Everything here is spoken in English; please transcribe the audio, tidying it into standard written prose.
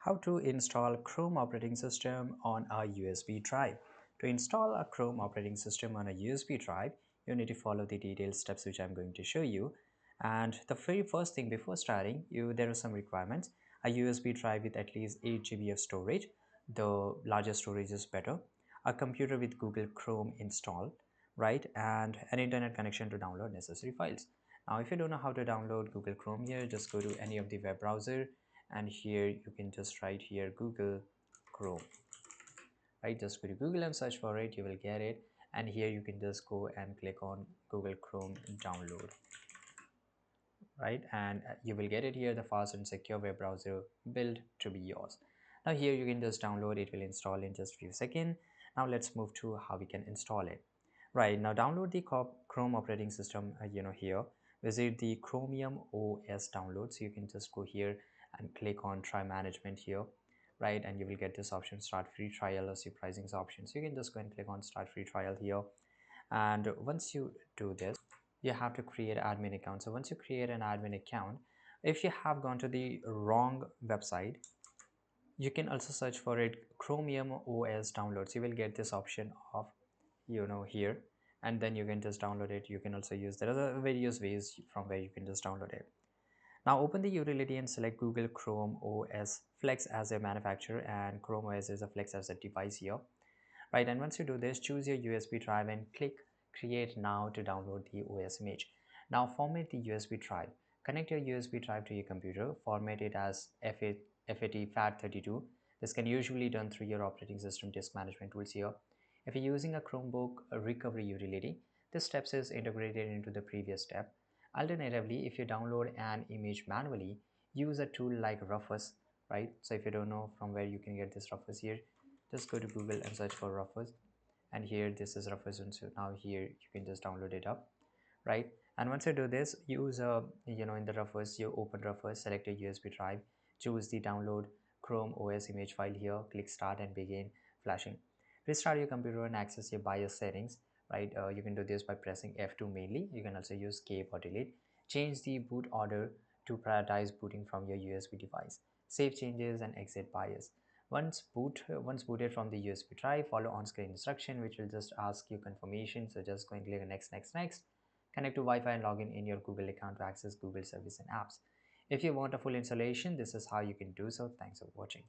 How to install Chrome operating system on a USB drive. To install a Chrome operating system on a USB drive, you need to follow the detailed steps which I'm going to show you. And the very first thing before starting, there are some requirements. A USB drive with at least 8 GB of storage. The larger storage is better. A computer with Google Chrome installed, right? And an internet connection to download necessary files. Now, if you don't know how to download Google Chrome here, just go to any of the web browser, and here you can just write here Google Chrome, right? Just go to Google and search for it, you will get it. And here you can just go and click on Google Chrome download, right? And you will get it here, the fast and secure web browser built to be yours. Now here you can just download it, will install in just few seconds. Now let's move to how we can install it. Right, now download the Chrome operating system, here. Visit the Chromium OS download. So you can just go here and click on try management here, right? And you will get this option, start free trial or see pricing option. So you can just go and click on start free trial here. And once you do this, you have to create an admin account. So once you create an admin account, if you have gone to the wrong website, you can also search for it Chromium OS downloads. You will get this option of here, and then you can just download it. You can also use, there are various ways from where you can just download it. Now open the utility and select Google Chrome OS Flex as a manufacturer and Chrome OS is a Flex as a device here, right? And once you do this, choose your USB drive and click create now to download the OS image. Now format the USB drive. Connect your USB drive to your computer, format it as FAT32. This can usually done through your operating system disk management tools here. If you're using a Chromebook recovery utility, this steps is integrated into the previous step. Alternatively, if you download an image manually, use a tool like Rufus, right? So if you don't know from where you can get this Rufus here, just go to Google and search for Rufus, and here this is Rufus. And so now here you can just download it up, right? And once you do this, use in the Rufus, you open Rufus, select a USB drive, choose the download Chrome OS image file here, click start and begin flashing. Restart your computer and access your BIOS settings, right? You can do this by pressing F2 mainly. You can also use escape or delete. Change the boot order to prioritize booting from your USB device. Save changes and exit BIOS. Once booted from the USB drive, follow on-screen instruction which will just ask you confirmation. So just go and click on next. Connect to Wi-Fi and log in your Google account to access Google service and apps. If you want a full installation, this is how you can do so. Thanks for watching.